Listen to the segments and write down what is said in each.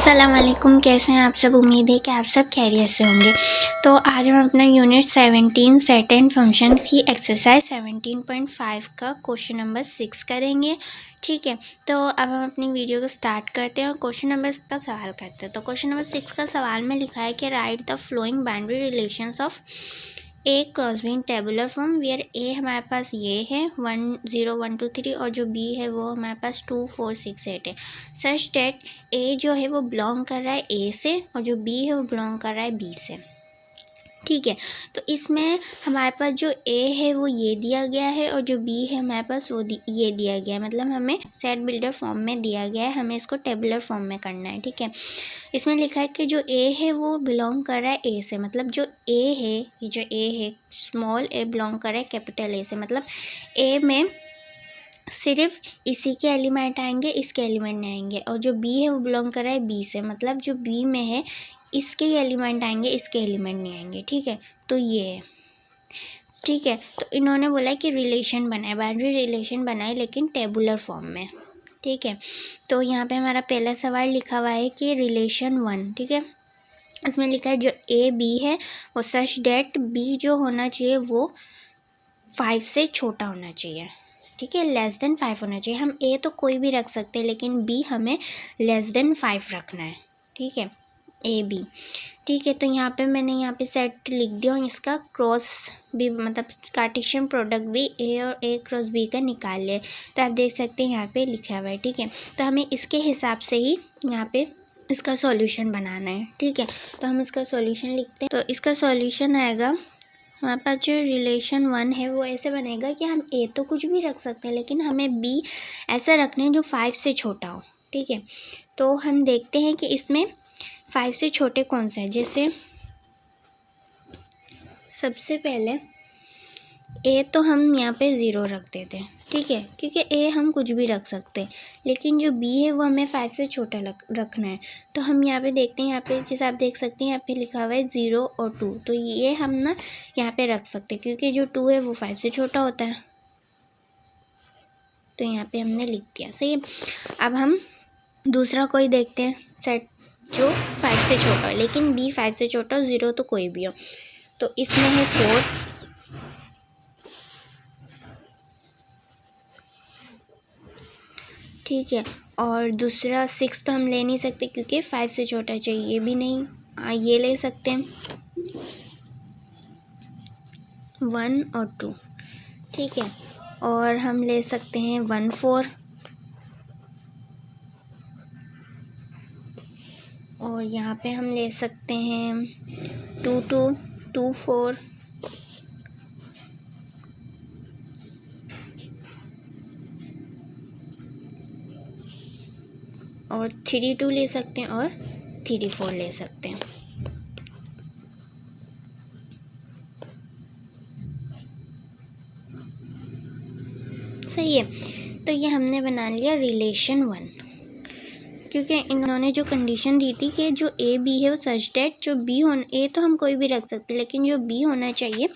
अस्सलाम वालेकुम, कैसे हैं आप सब। उम्मीद है कि आप सब खैरियत से होंगे। तो आज हम अपना यूनिट 17 सेट एंड फंक्शन की एक्सरसाइज 17.5 का क्वेश्चन नंबर 6 करेंगे। ठीक है, तो अब हम अपनी वीडियो को स्टार्ट करते हैं और क्वेश्चन नंबर का सवाल करते हैं। तो क्वेश्चन नंबर 6 का सवाल में लिखा है कि write the flowing boundary relations of A cross B in tabular form where A हमारे पास ये है 1 0 1 2 3 और जो बी है वो हमारे पास 2 4 6 8 है। सच डेट ए जो है वो बिलोंग कर रहा है ए से और जो बी है वो बिलोंग कर रहा है बी से। ठीक है, तो इसमें हमारे पास जो ए है वो ये दिया गया है और जो बी है हमारे पास वो ये दिया गया है। मतलब हमें सेट बिल्डर फॉर्म में दिया गया है, हमें इसको टेबुलर फॉर्म में करना है। ठीक है, इसमें लिखा है कि जो ए है वो बिलोंग कर रहा है ए से। मतलब जो ए है, ये जो ए है स्मॉल ए बिलोंग कर रहा है कैपिटल ए से। मतलब ए में सिर्फ इसी के एलिमेंट आएंगे, इसके एलिमेंट नहीं आएंगे। और जो बी है वो बिलोंग कर रहा है बी से। मतलब जो बी में है इसके एलिमेंट आएंगे, इसके एलिमेंट नहीं आएंगे। ठीक है, तो ये है। ठीक है, तो इन्होंने बोला कि रिलेशन बनाए, बाउंड्री रिलेशन बनाए लेकिन टेबुलर फॉर्म में। ठीक है, तो यहाँ पे हमारा पहला सवाल लिखा हुआ है कि रिलेशन 1। ठीक है, इसमें लिखा है जो ए बी है वो सच डेट बी जो होना चाहिए वो 5 से छोटा होना चाहिए। ठीक है, लेस देन 5 होना चाहिए। हम ए तो कोई भी रख सकते हैं लेकिन बी हमें लेस देन 5 रखना है। ठीक है, ए बी। ठीक है, तो यहाँ पे मैंने यहाँ पे सेट लिख दिया और इसका क्रॉस भी मतलब कार्टेशियन प्रोडक्ट भी ए और ए क्रॉस बी का निकाल लिया। तो आप देख सकते हैं यहाँ पे लिखा हुआ है। ठीक है, तो हमें इसके हिसाब से ही यहाँ पे इसका सॉल्यूशन बनाना है। ठीक है, तो हम इसका सॉल्यूशन लिखते हैं। तो इसका सॉल्यूशन आएगा, हमारे पास जो रिलेशन 1 है वो ऐसे बनेगा कि हम ए तो कुछ भी रख सकते हैं लेकिन हमें बी ऐसा रखना है जो 5 से छोटा हो। ठीक है, तो हम देखते हैं कि इसमें 5 से छोटे कौन से हैं। जैसे सबसे पहले ए तो हम यहाँ पे 0 रख देते हैं। ठीक है, क्योंकि ए हम कुछ भी रख सकते हैं लेकिन जो बी है वो हमें 5 से छोटा रखना है। तो हम यहाँ पे देखते हैं, यहाँ पे जैसे आप देख सकते हैं यहाँ पे लिखा हुआ है 0 और 2। तो ये हम ना यहाँ पे रख सकते हैं क्योंकि जो 2 है वो 5 से छोटा होता है। तो यहाँ पे हमने लिख दिया। सही है, अब हम दूसरा कोई देखते हैं सेट जो 5 से छोटा हो लेकिन बी 5 से छोटा हो, 0 तो कोई भी हो। तो इसमें है 4। ठीक है, और दूसरा 6 तो हम ले नहीं सकते क्योंकि 5 से छोटा चाहिए, ये भी नहीं। ये ले सकते हैं 1 और 2। ठीक है, और हम ले सकते हैं 1 4 और यहाँ पे हम ले सकते हैं 2 2 2 4 और 3 2 ले सकते हैं और 3 4 ले सकते हैं। सही है, तो ये हमने बना लिया रिलेशन 1। क्योंकि इन्होंने जो कंडीशन दी थी कि जो ए बी है वो सच डेट जो बी होना, ए तो हम कोई भी रख सकते लेकिन जो बी होना चाहिए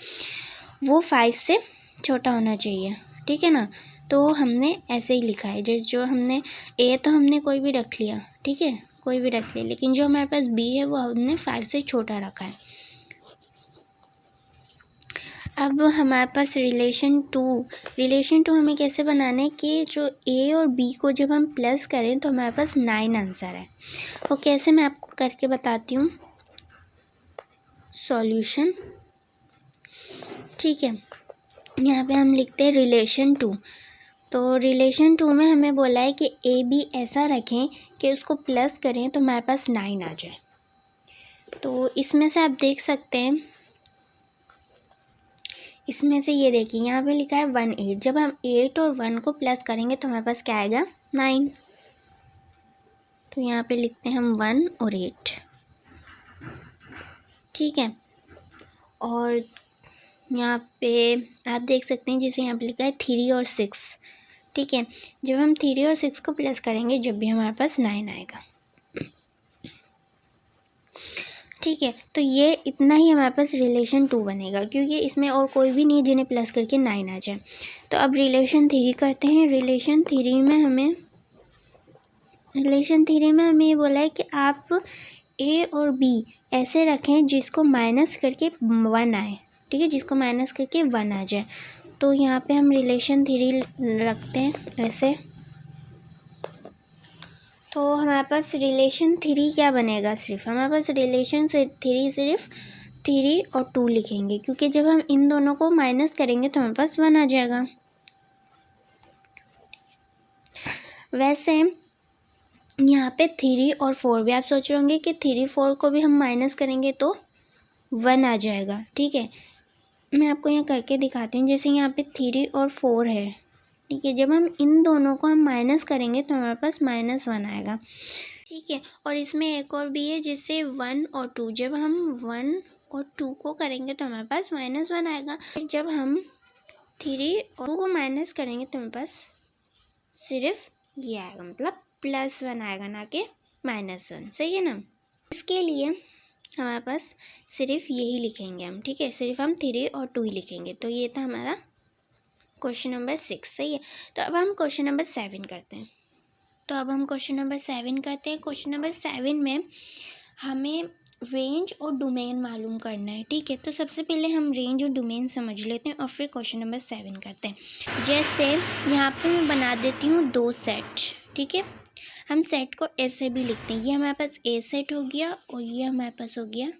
वो 5 से छोटा होना चाहिए। ठीक है ना, तो हमने ऐसे ही लिखा है। जो हमने ए तो हमने कोई भी रख लिया। ठीक है, कोई भी रख लिया लेकिन जो हमारे पास बी है वो हमने 5 से छोटा रखा है। अब हमारे पास रिलेशन 2 हमें कैसे बनाना है कि जो ए और बी को जब हम प्लस करें तो हमारे पास 9 आंसर है। वो कैसे मैं आपको करके बताती हूँ। सॉल्यूशन, ठीक है, यहाँ पे हम लिखते हैं रिलेशन 2। तो रिलेशन 2 में हमें बोला है कि ए बी ऐसा रखें कि उसको प्लस करें तो हमारे पास 9 आ जाए। तो इसमें से आप देख सकते हैं, इसमें से ये देखिए यहाँ पे लिखा है 1 8। जब हम 8 और 1 को प्लस करेंगे तो हमारे पास क्या आएगा 9। तो यहाँ पे लिखते हैं हम 1 और 8। ठीक है, और यहाँ पे आप देख सकते हैं जैसे यहाँ पे लिखा है 3 और 6। ठीक है, जब हम 3 और 6 को प्लस करेंगे जब भी हमारे पास 9 आएगा। ठीक है, तो ये इतना ही हमारे पास रिलेशन 2 बनेगा क्योंकि इसमें और कोई भी नहीं जिन्हें प्लस करके 9 आ जाए। तो अब रिलेशन 3 करते हैं। रिलेशन 3 में हमें रिलेशन थ्योरी में हमें ये बोला है कि आप ए और बी ऐसे रखें जिसको माइनस करके 1 आए, ठीक है, जिसको माइनस करके 1 आ जाए। तो यहाँ पे हम रिलेशन थ्योरी रखते हैं ऐसे। तो हमारे पास रिलेशन थ्री क्या बनेगा, सिर्फ हमारे पास रिलेशन थ्री सिर्फ 3 और 2 लिखेंगे, क्योंकि जब हम इन दोनों को माइनस करेंगे तो हमारे पास 1 आ जाएगा। वैसे यहाँ पे 3 और 4 भी आप सोच रहे होंगे कि 3 4 को भी हम माइनस करेंगे तो 1 आ जाएगा, ठीक है। मैं आपको यहाँ करके दिखाती हूँ। जैसे यहाँ पे 3 और 4 है, ठीक है, जब हम इन दोनों को हम माइनस करेंगे तो हमारे पास -1 आएगा, ठीक है। और इसमें एक और भी है, जिससे 1 और 2, जब हम 1 और 2 को करेंगे तो हमारे पास -1 आएगा। फिर जब हम 3 और 2 को माइनस करेंगे तो हमारे पास सिर्फ ये आएगा, मतलब +1 आएगा, ना कि -1, सही है ना। इसके लिए हमारे पास सिर्फ यही लिखेंगे हम, ठीक है, सिर्फ हम 3 और 2 ही लिखेंगे। तो ये था हमारा क्वेश्चन नंबर 6, सही है। तो अब हम क्वेश्चन नंबर 7 करते हैं। क्वेश्चन नंबर 7 में हमें रेंज और डोमेन मालूम करना है, ठीक है। तो सबसे पहले हम रेंज और डोमेन समझ लेते हैं और फिर क्वेश्चन नंबर 7 करते हैं। जैसे यहाँ पे मैं बना देती हूँ 2 सेट, ठीक है। हम सेट को ऐसे भी लिखते हैं, ये हमारे पास ए सेट हो गया और ये हमारे पास हो गया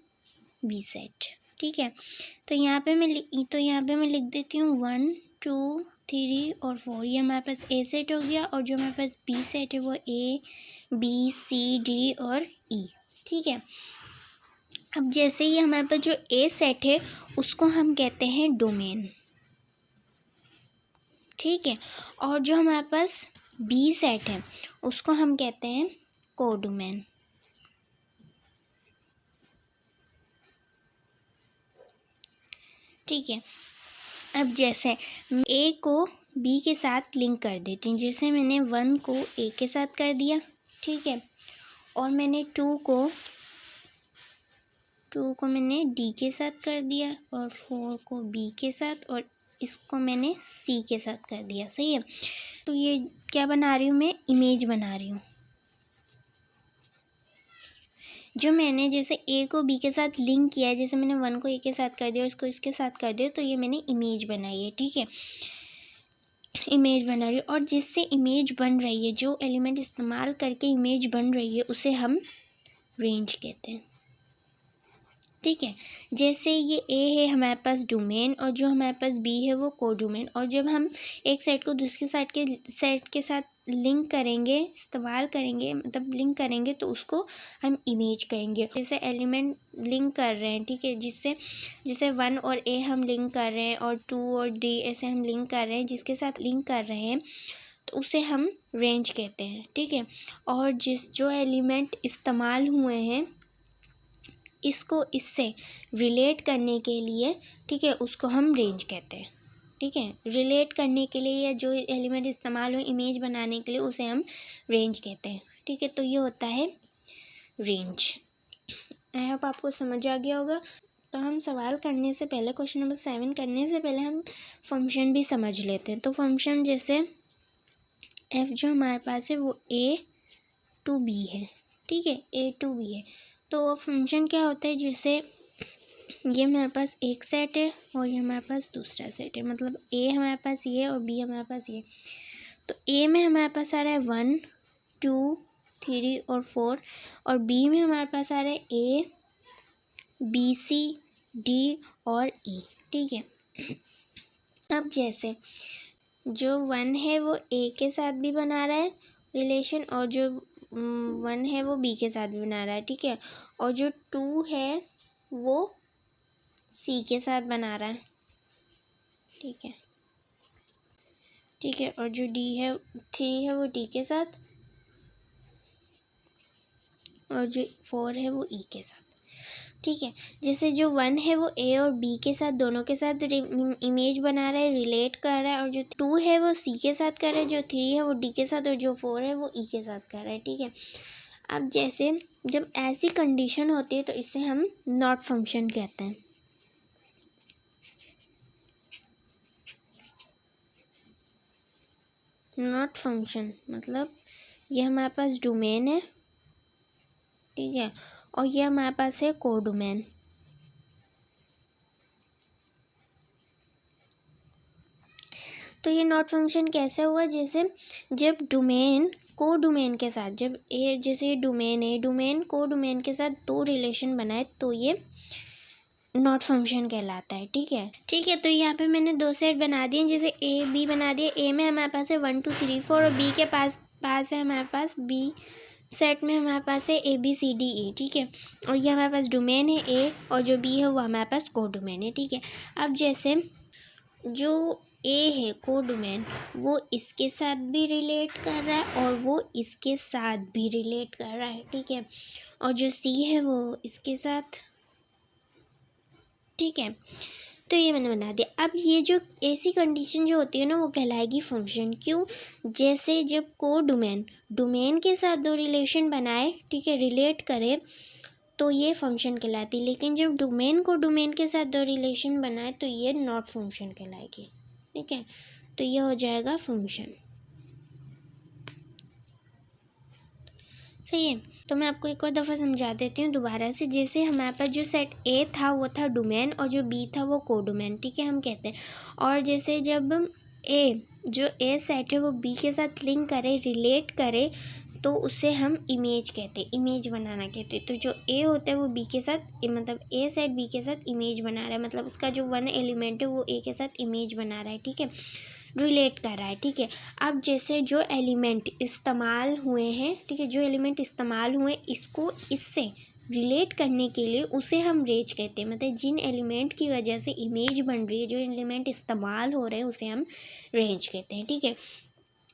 बी सेट, ठीक है। तो यहाँ पे मैं लिख देती हूँ 1 2 3 और 4, ये हमारे पास ए सेट हो गया। और जो हमारे पास बी सेट है वो ए बी सी डी और ई, ठीक है। अब जैसे ही हमारे पास जो ए सेट है उसको हम कहते हैं डोमेन, ठीक है। और जो हमारे पास बी सेट है उसको हम कहते हैं कोडोमेन, ठीक है। अब जैसे ए को बी के साथ लिंक कर देती हूँ, जैसे मैंने 1 को ए के साथ कर दिया, ठीक है। और मैंने 2 को मैंने डी के साथ कर दिया और 4 को बी के साथ और इसको मैंने सी के साथ कर दिया, सही है। तो ये क्या बना रही हूँ मैं, इमेज बना रही हूँ। जो मैंने जैसे ए को बी के साथ लिंक किया है, जैसे मैंने 1 को ए के साथ कर दिया, इसको इसके साथ कर दिया, तो ये मैंने इमेज बनाई है, ठीक है, इमेज बना रही है। और जिससे इमेज बन रही है, जो एलिमेंट इस्तेमाल करके इमेज बन रही है, उसे हम रेंज कहते हैं, ठीक है। जैसे ये ए है हमारे पास डोमेन और जो हमारे पास बी है वो कोडोमेन। और जब हम एक सेट को दूसरे सेट के साथ लिंक करेंगे, इस्तेमाल करेंगे, मतलब लिंक करेंगे, तो उसको हम इमेज कहेंगे। जैसे एलिमेंट लिंक कर रहे हैं, ठीक है, जिससे 1 और ए हम लिंक कर रहे हैं और 2 और डी ऐसे हम लिंक कर रहे हैं, जिसके साथ लिंक कर रहे हैं तो उसे हम रेंज कहते हैं, ठीक है। और जो एलिमेंट इस्तेमाल हुए हैं इसको इससे रिलेट करने के लिए, ठीक है, उसको हम रेंज कहते हैं, ठीक है। रिलेट करने के लिए या जो एलिमेंट इस्तेमाल हो इमेज बनाने के लिए उसे हम रेंज कहते हैं, ठीक है। तो ये होता है रेंज। आई होप आपको समझ आ गया होगा। तो हम सवाल करने से पहले, क्वेश्चन नंबर 7 करने से पहले हम फंक्शन भी समझ लेते हैं। तो फंक्शन जैसे एफ जो हमारे पास है वो ए टू बी है, ठीक है, ए टू बी है। तो फंक्शन क्या होता है, जैसे ये हमारे पास एक सेट है और ये हमारे पास दूसरा सेट है, मतलब ए हमारे पास ये और बी हमारे पास ये। तो ए में हमारे पास आ रहा है 1 2 3 और 4 और बी में हमारे पास आ रहा है ए बी सी डी और ई, ठीक है। अब जैसे जो 1 है वो ए के साथ भी बना रहा है रिलेशन और जो 1 है वो बी के साथ भी बना रहा है, ठीक है। और जो 2 है वो सी के साथ बना रहा है, ठीक है, ठीक है। और जो 3 है वो डी के साथ और जो 4 है वो ई के साथ, ठीक है। जैसे जो 1 है वो ए और बी के साथ दोनों के साथ इमेज बना रहा है, रिलेट कर रहा है। और जो 2 है वो सी के साथ कर रहा है, जो 3 है वो डी के साथ और जो 4 है वो ई के साथ कर रहा है, ठीक है। अब जैसे जब ऐसी कंडीशन होती है तो इसे हम नॉट फंक्शन कहते हैं। नॉट फंक्शन मतलब ये हमारे पास डोमेन है, ठीक है, और ये हमारे पास है कोडोमेन। तो ये नॉट फंक्शन कैसे हुआ, जैसे जब डोमेन को डोमेन के साथ, जब ए जैसे ये डोमेन है, डोमेन को डोमेन के साथ दो रिलेशन बनाए तो ये नॉट फंक्शन कहलाता है। ठीक है, तो यहाँ पे मैंने दो सेट बना दिए, जैसे ए बी बना दिए। ए में हमारे पास है 1 2 3 4 और बी के पास है हमारे पास बी सेट में हमारे पास है A B C D E, ठीक है, और ये हमारे पास डोमेन है ए और जो बी है वो हमारे पास को डोमेन है, ठीक है। अब जैसे जो ए है को डोमेन, वो इसके साथ भी रिलेट कर रहा है और वो इसके साथ भी रिलेट कर रहा है, ठीक है, और जो सी है वो इसके साथ, ठीक है। तो ये मैंने बना दिया। अब ये जो ऐसी कंडीशन जो होती है ना वो कहलाएगी फंक्शन। क्यों? जैसे जब को डोमेन के साथ दो रिलेशन बनाए, ठीक है, रिलेट करे तो ये फंक्शन कहलाती है, लेकिन जब डोमेन को डोमेन के साथ दो रिलेशन बनाए तो ये नॉट फंक्शन कहलाएगी, ठीक है। तो ये हो जाएगा फंक्शन, सही है। तो मैं आपको एक और दफ़ा समझा देती हूँ दोबारा से। जैसे हमारे पास जो सेट ए था वो था डोमेन और जो बी था वो कोडोमेन, ठीक है, हम कहते हैं। और जैसे जब जो ए सेट है वो बी के साथ लिंक करे, रिलेट करे, तो उसे हम इमेज कहते हैं, इमेज बनाना कहते हैं। तो जो ए होता है वो बी के साथ, मतलब ए सेट बी के साथ इमेज बना रहा है, मतलब उसका जो वन एलिमेंट है वो ए के साथ इमेज बना रहा है, ठीक है, रिलेट कर रहा है, ठीक है। अब जैसे जो एलिमेंट इस्तेमाल हुए हैं, ठीक है, जो एलिमेंट इस्तेमाल हुए इसको इससे रिलेट करने के लिए उसे हम रेंज कहते हैं, मतलब जिन एलिमेंट की वजह से इमेज बन रही है, जो एलिमेंट इस्तेमाल हो रहे हैं उसे हम रेंज कहते हैं, ठीक है।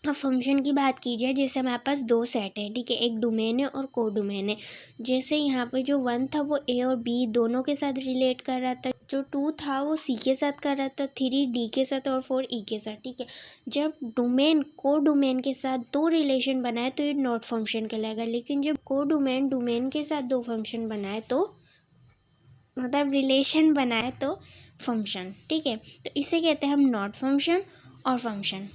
अब फंक्शन की बात की जाए, जैसे हमारे पास दो सेट है, ठीक है, एक डोमेन है और को डोमेन है। जैसे यहाँ पे जो 1 था वो ए और बी दोनों के साथ रिलेट कर रहा था, जो 2 था वो सी के साथ कर रहा था, 3 डी के साथ और 4 ई के साथ, ठीक है। जब डोमेन को डोमेन के साथ दो रिलेशन बनाए तो ये नॉट फंक्शन कहलाएगा, लेकिन जब को डोमेन के साथ दो फंक्शन बनाए तो, मतलब रिलेशन बनाए तो फंक्शन, ठीक है। तो इसे कहते हैं हम नॉट फंक्शन और फंक्शन।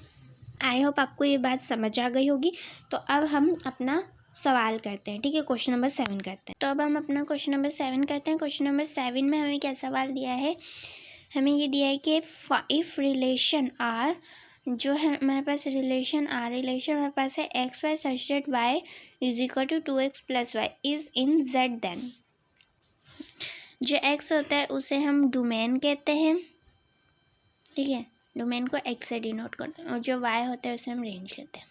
आई होप आपको ये बात समझ आ गई होगी। तो अब हम अपना सवाल करते हैं, ठीक है, क्वेश्चन नंबर 7 करते हैं। तो अब हम अपना क्वेश्चन नंबर 7 करते हैं। क्वेश्चन नंबर 7 में हमें क्या सवाल दिया है, हमें ये दिया है कि इफ़ रिलेशन आर, जो है हमारे पास रिलेशन हमारे पास है X Y such that Y is equal to 2x + y is in Z, then जो एक्स होता है उसे हम डोमेन कहते हैं, ठीक है, डोमेन को एक्स से डिनोट करते हैं, और जो वाई होता है उसे हम रेंज लेते हैं,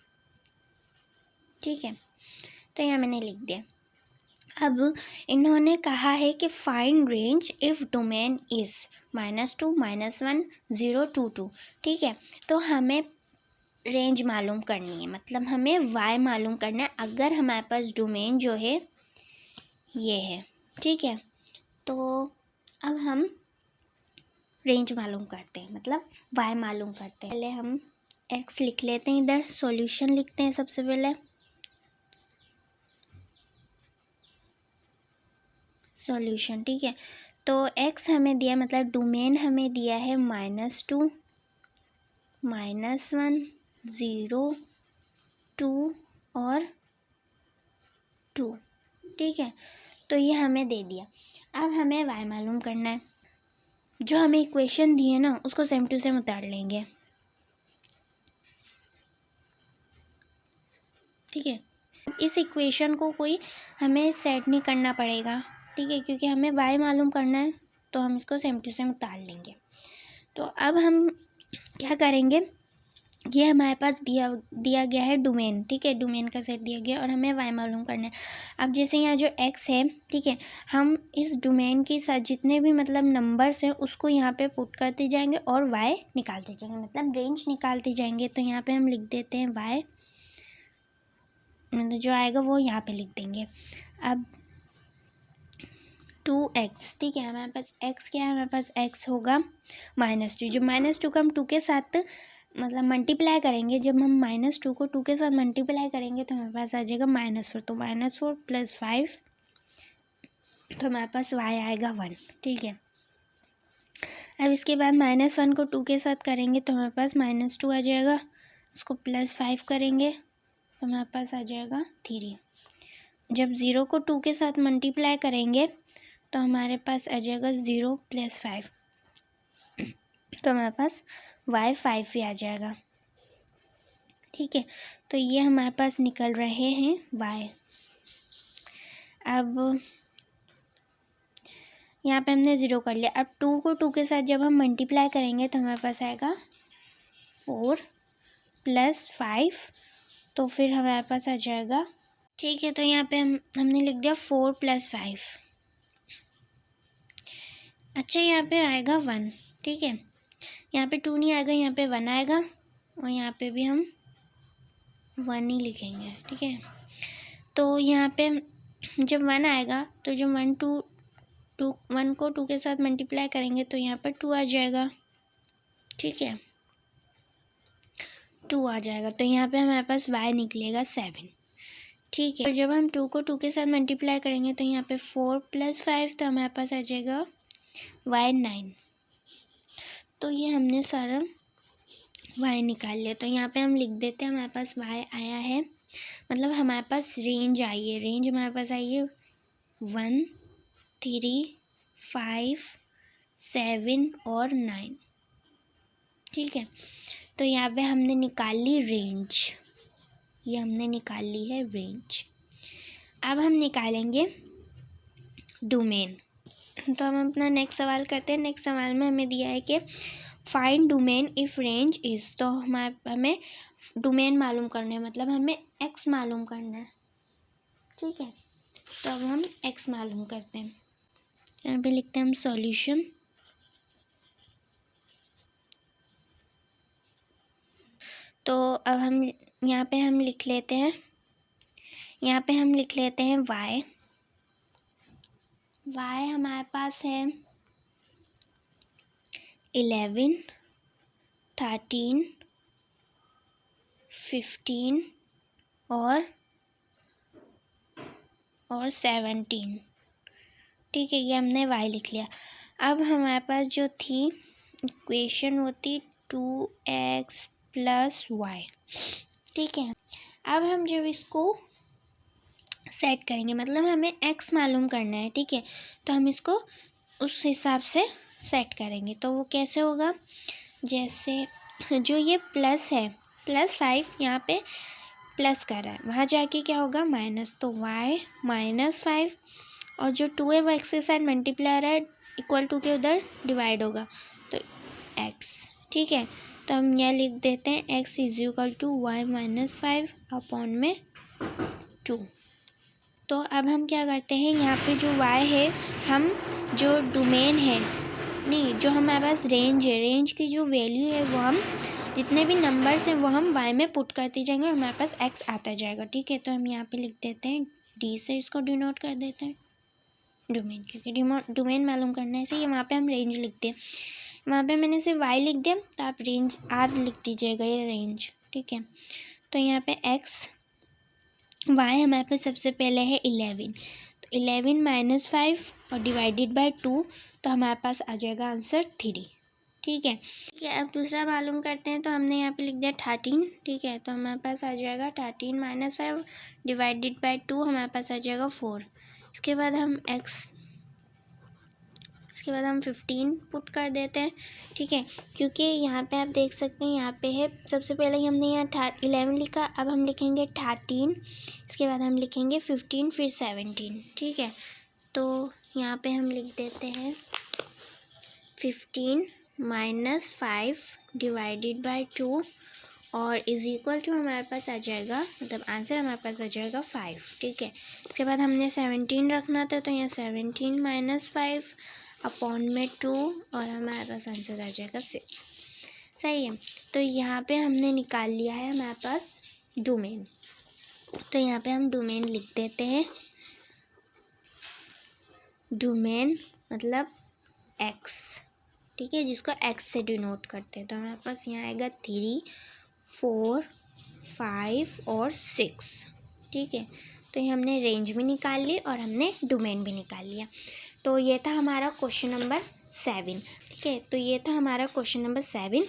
ठीक है। तो यहाँ मैंने लिख दिया। अब इन्होंने कहा है कि find range if domain is -2 -1 0 2 2, ठीक है। तो हमें रेंज मालूम करनी है, मतलब हमें वाई मालूम करना है अगर हमारे पास डोमेन जो है ये है, ठीक है। तो अब हम रेंज मालूम करते हैं, मतलब वाई मालूम करते हैं। पहले हम एक्स लिख लेते हैं, इधर सॉल्यूशन लिखते हैं सबसे पहले, सॉल्यूशन, ठीक है। तो एक्स हमें दिया, मतलब डोमेन हमें दिया है -2 -1 0 2 और 2, ठीक है। तो ये हमें दे दिया। अब हमें वाई मालूम करना है। जो हमें इक्वेशन दी है ना उसको सेम टू सेम उतार लेंगे, ठीक है। इस इक्वेशन को कोई हमें सेट नहीं करना पड़ेगा, ठीक है, क्योंकि हमें वाई मालूम करना है, तो हम इसको सेम टू सेम उतार लेंगे। तो अब हम क्या करेंगे, ये हमारे पास दिया गया है डोमेन, ठीक है, डोमेन का सेट दिया गया और हमें वाई मालूम करना है। अब जैसे यहाँ जो एक्स है, ठीक है, हम इस डोमेन के साथ जितने भी मतलब नंबर्स हैं उसको यहाँ पे पुट करते जाएंगे और वाई निकालते जाएंगे, मतलब रेंज निकालते जाएंगे। तो यहाँ पे हम लिख देते हैं वाई, मतलब जो आएगा वो यहाँ पे लिख देंगे। अब 2x, ठीक है, हमारे पास x क्या है, हमारे पास x होगा -2। जब -2 को हम 2 के साथ मतलब मल्टीप्लाई करेंगे, जब हम -2 को 2 के साथ मल्टीप्लाई करेंगे तो हमारे पास आ जाएगा -4। तो -4 + 5, तो हमारे पास y आएगा 1, ठीक है। अब इसके बाद -1 को 2 के साथ करेंगे तो हमारे पास -2 आ जाएगा, उसको +5 करेंगे तो तो हमारे पास आ जाएगा 3। जब 0 को 2 के साथ मल्टीप्लाई करेंगे तो हमारे पास आ जाएगा 0 + 5, तो हमारे पास y 5 ही आ जाएगा। ठीक है, तो ये हमारे पास निकल रहे हैं y। अब यहाँ पे हमने 0 कर लिया। अब 2 को 2 के साथ जब हम मल्टीप्लाई करेंगे तो हमारे पास आएगा 4 + 5, तो फिर हमारे पास आ जाएगा। ठीक है, तो यहाँ पे हमने लिख दिया 4 + 5। अच्छा, यहाँ पे आएगा 1। ठीक है, यहाँ पे 2 नहीं आएगा, यहाँ पे 1 आएगा, और यहाँ पे भी हम 1 ही लिखेंगे। ठीक है, तो यहाँ पे जब 1 आएगा तो जब 1 को 2 के साथ मल्टीप्लाई करेंगे तो यहाँ पर 2 आ जाएगा। ठीक है, 2 आ जाएगा, तो यहाँ पे हमारे पास y निकलेगा 7। ठीक है, तो जब हम 2 को 2 के साथ मल्टीप्लाई करेंगे तो यहाँ पे 4 + 5, तो हमारे पास आ जाएगा y 9। तो ये हमने सारा y निकाल लिया। तो यहाँ पे हम लिख देते हैं हमारे पास y आया है, मतलब हमारे पास रेंज आई है। रेंज हमारे पास आई है 1, 3, 5, 7 और 9। ठीक है, तो यहाँ पे हमने निकाल ली रेंज, ये हमने निकाल ली है रेंज। अब हम निकालेंगे डोमेन। तो हम अपना नेक्स्ट सवाल करते हैं। नेक्स्ट सवाल में हमें दिया है कि find domain if range is, तो हमें डोमेन मालूम करना है, मतलब हमें x मालूम करना है। ठीक है, तो अब हम x मालूम करते हैं। यहाँ पे लिखते हैं हम सॉल्यूशन। तो अब हम यहाँ पे हम लिख लेते हैं, यहाँ पे हम लिख लेते हैं y हमारे पास है 11, 13, 15 और 17। ठीक है, ये हमने y लिख लिया। अब हमारे पास जो थी इक्वेशन वो थी 2x + y। ठीक है, अब हम जब इसको सेट करेंगे, मतलब हमें x मालूम करना है। ठीक है, तो हम इसको उस हिसाब से सेट करेंगे। तो वो कैसे होगा, जैसे जो ये प्लस है +5 यहाँ पे प्लस कर रहा है, वहाँ जाके क्या होगा माइनस, तो y -5, और जो 2 है वो x के साथ मल्टीप्लाई रहा है, इक्वल टू के उधर डिवाइड होगा, तो x। ठीक है, तो हम यह लिख देते हैं x = y -5 / 2। तो अब हम क्या करते हैं, यहाँ पे जो y है, हम जो डोमेन है, नहीं, जो हमारे पास रेंज है, रेंज की जो वैल्यू है वो हम जितने भी नंबर्स हैं वो हम y में पुट करते जाएंगे और हमारे पास x आता जाएगा। ठीक है, तो हम यहाँ पे लिख देते हैं d से, इसको डिनोट कर देते हैं डोमेन, क्योंकि डोमेन मालूम करना है। इसे वहाँ पे हम रेंज लिखते हैं, वहाँ पे मैंने सिर्फ y लिख दिया, तो आप रेंज r लिख दीजिएगा, ये रेंज। ठीक है, तो यहाँ पे y हमारे पास सबसे पहले है 11, तो 11 - 5 और डिवाइडेड बाय 2, तो हमारे पास आ जाएगा आंसर 3। ठीक है, अब दूसरा मालूम करते हैं। तो हमने यहाँ पे लिख दिया 13। ठीक है, तो हमारे पास आ जाएगा 13 - 5 डिवाइडेड बाय 2, हमारे पास आ जाएगा 4। इसके बाद हम 15 पुट कर देते हैं। ठीक है, क्योंकि यहाँ पे आप देख सकते हैं, यहाँ पे है सबसे पहले ही हमने यहाँ 11 लिखा, अब हम लिखेंगे 13, इसके बाद हम लिखेंगे 15, फिर 17। ठीक है, तो यहाँ पे हम लिख देते हैं 15 - 5 डिवाइडेड बाय 2 और = हमारे पास आ जाएगा, मतलब आंसर हमारे पास आ जाएगा 5। ठीक है, इसके बाद हमने 17 रखना था, तो यहाँ 17 - 5 / 2 और हमारे पास आंसर आ जाएगा 6। सही है, तो यहाँ पे हमने निकाल लिया है हमारे पास डोमेन। तो यहाँ पे हम डोमेन लिख देते हैं, डोमेन मतलब x। ठीक है, जिसको x से डिनोट करते हैं, तो हमारे पास यहाँ आएगा 3, 4, 5 और 6। ठीक है, तो ये हमने रेंज भी निकाल ली और हमने डोमेन भी निकाल लिया। तो ये था हमारा क्वेश्चन नंबर 7। ठीक है, तो ये था हमारा क्वेश्चन नंबर 7।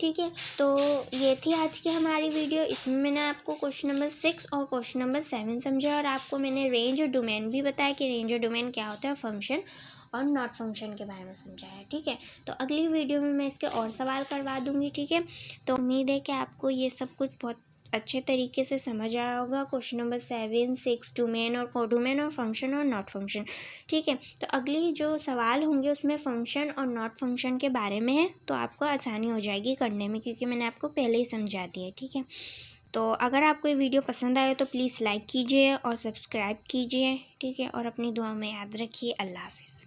ठीक है, तो ये थी आज की हमारी वीडियो। इसमें मैंने आपको क्वेश्चन नंबर 6 और क्वेश्चन नंबर 7 समझा और आपको मैंने रेंज और डोमेन भी बताया कि रेंज और डोमेन क्या होता है, फंक्शन और नॉट फंक्शन के बारे में समझाया। ठीक है, तो अगली वीडियो में मैं इसके और सवाल करवा दूँगी। ठीक है, तो उम्मीद है कि आपको ये सब कुछ बहुत अच्छे तरीके से समझ आया होगा। क्वेश्चन नंबर 7, 6 डोमेन और कोडोमेन और फंक्शन और नॉट फंक्शन। ठीक है, तो अगली जो सवाल होंगे उसमें फंक्शन और नॉट फंक्शन के बारे में है, तो आपको आसानी हो जाएगी करने में, क्योंकि मैंने आपको पहले ही समझा दिया है। ठीक है, तो अगर आपको ये वीडियो पसंद आए तो प्लीज़ लाइक कीजिए और सब्सक्राइब कीजिए। ठीक है, और अपनी दुआ में याद रखिए। अल्लाह हाफिज़।